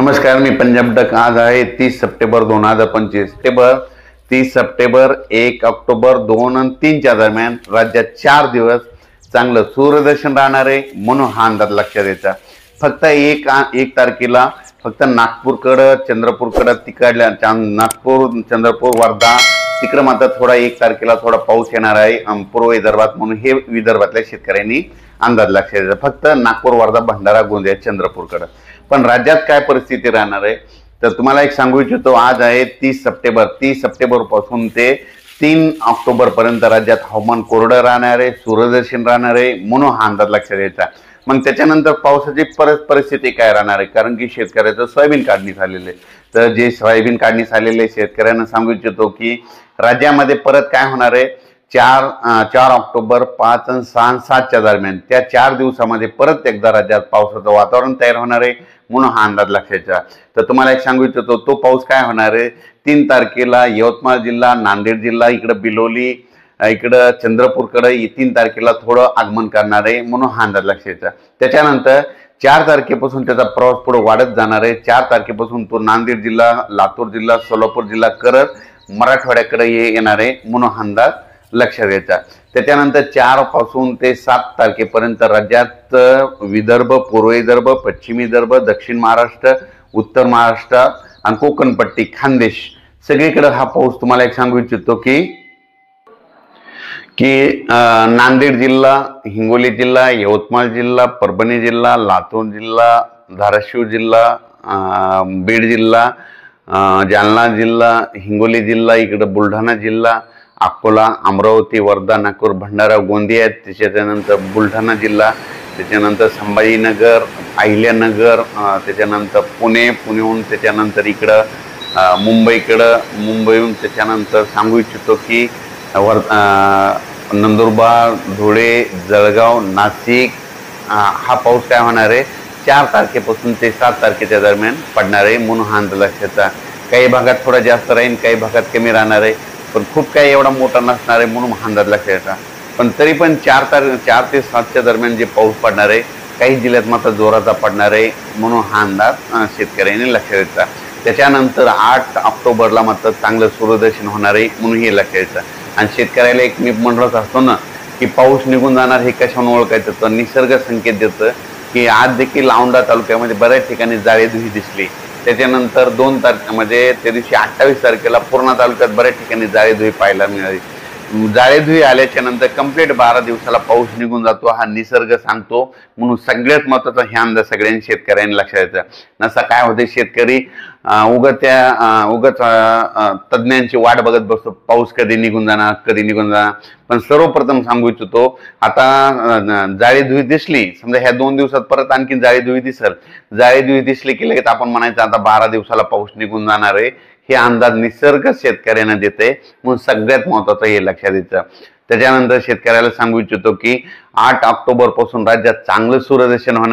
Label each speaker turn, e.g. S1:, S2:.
S1: नमस्कार, मी पंजाब डक। आज आहे 30 सप्टेंबर 2025। 30 सप्टेंबर 1 ऑक्टोबर 2 आणि 3च्या दरम्यान राज्यात 4 दिवस चांगलं सूर्यदर्शन राहणार आहे, म्हणून हा अंदाज लक्षात द्यायचा। फक्त एक तारखेला फक्त नागपूरकडं चंद्रपूरकडं तिकडल्या नागपूर चंद्रपूर वर्धा तिकडं मात्र थोडा 1 तारखेला थोडा पाऊस येणार आहे पूर्व विदर्भात, म्हणून हे विदर्भातल्या शेतकऱ्यांनी अंदाज लक्षात द्यायचा। फक्त नागपूर वर्धा भंडारा गोंदिया चंद्रपूरकडं। पण राज्यात काय परिस्थिती राहणार आहे तर तुम्हाला एक सांगू इच्छितो। आज आहे 30 सप्टेंबर। 30 सप्टेंबर पासून ते 3 ऑक्टोबर पर्यंत राज्यात हवामान कोरडं राहणार आहे, सूर्यदर्शन राहणार आहे, म्हणून हा अंदाज लक्षात द्यायचा। मग त्याच्यानंतर पावसाची परिस्थिती काय राहणार आहे, कारण की शेतकऱ्याचं सोयाबीन काढणी झालेलं आहे। तर जे सोयाबीन काढणी झालेले शेतकऱ्यांना सांगू इच्छितो की राज्यामध्ये परत काय होणार आहे, 4 ऑक्टोबर 5 आणि 6 आणि 7च्या दरम्यान त्या 4 दिवसामध्ये परत एकदा राज्यात पावसाचं वातावरण तयार होणार आहे, म्हणून हा अंदाज लक्षात। तर तुम्हाला एक सांगू इच्छितो तो पाऊस काय होणार आहे, 3 तारखेला यवतमाळ जिल्हा, नांदेड जिल्हा, इकडं बिलोली, इकडं चंद्रपूरकडे 3 तारखेला थोडं आगमन करणार आहे, म्हणून हा अंदाज लक्षात। त्याच्यानंतर 4 तारखेपासून त्याचा प्रवास पुढे वाढत जाणार आहे। 4 तारखेपासून तो नांदेड जिल्हा, लातूर जिल्हा, सोलापूर जिल्हा करत मराठवाड्याकडे येणार आहे, म्हणून हा अंदाज लक्षात द्यायचा। त्याच्यानंतर 4 पासून ते 7 तारखेपर्यंत राज्यात विदर्भ, पूर्व विदर्भ, पश्चिम विदर्भ, दक्षिण महाराष्ट्र, उत्तर महाराष्ट्र आणि कोकणपट्टी, खानदेश सगळीकडे हा पाऊस तुम्हाला एक सांगू इच्छितो की नांदेड जिल्हा, हिंगोली जिल्हा, यवतमाळ जिल्हा, परभणी जिल्हा, लातूर जिल्हा, धाराशिव जिल्हा, बीड जिल्हा, जालना जिल्हा, हिंगोली जिल्हा, इकडे बुलढाणा जिल्हा, अकोला, अमरावती, वर्धा, नागपूर, भंडारा, गोंदिया, त्याच्यानंतर बुलढाणा जिल्हा, त्याच्यानंतर संभाजीनगर, अहिल्यानगर, त्याच्यानंतर पुण्याहून त्याच्यानंतर इकडं मुंबईहून त्याच्यानंतर सांगू इच्छितो की नंदुरबार, धुळे, जळगाव, नाशिक हा पाऊस काय होणार आहे 4 तारखेपासून ते 7 तारखेच्या दरम्यान पडणार आहे, म्हणून हा अंदाज लक्षात। काही भागात थोडा जास्त राहील, काही भागात कमी राहणार आहे, पण खूप काही एवढा मोठा नसणार आहे, म्हणून हा अंदाज लक्षात। पण तरी पण 4 ते 7च्या दरम्यान जे पाऊस पडणार आहे काही जिल्ह्यात मात्र जोराचा पडणार आहे, म्हणून हा अंदाज शेतकऱ्यांनी लक्षात द्यायचा। त्याच्यानंतर 8 ऑक्टोबरला मात्र चांगलं सूर्यदर्शन होणार आहे, म्हणून हे लक्षात। आणि शेतकऱ्याला एक मी म्हणत असतो ना की पाऊस निघून जाणार हे कशाने ओळखायचं, तर निसर्ग संकेत देतं की आज देखील औंढा तालुक्यामध्ये बऱ्याच ठिकाणी जाळेधुई दिसली। त्याच्यानंतर 2 तारखेमध्ये त्या दिवशी 28 तारखेला पूर्णा तालुक्यात बऱ्याच ठिकाणी जाळेधुई पाहायला मिळाली। जाळेधुई आल्याच्या नंतर कंप्लीट 12 दिवसाला पाऊस निघून जातो, हा निसर्ग सांगतो, म्हणून सगळ्यात महत्त्वाचा हे अंदाज सगळ्यांनी शेतकऱ्यांनी लक्षात द्यायचा। नसा काय होते, शेतकरी उगत तज्ज्ञांची वाट बघत बसतो, पाऊस कधी निघून जाणार। पण सर्वप्रथम सांगू इच्छितो, आता जाळेधुई दिसली, समजा ह्या 2 दिवसात परत आणखी जाळेधुई दिसली की लगेच आपण म्हणायचं आता 12 दिवसाला पाऊस निघून जाणार आहे, हे अंदाज निसर्ग शेतकऱ्यांना देते, म्हणून सगळ्यात महत्त्वाचं हे लक्षात द्यायचं। त्याच्यानंतर शेतकऱ्याला सांगू इच्छितो की 8 ऑक्टोबर पासून राज्यात चांगलं सूर्यदर्शन होणार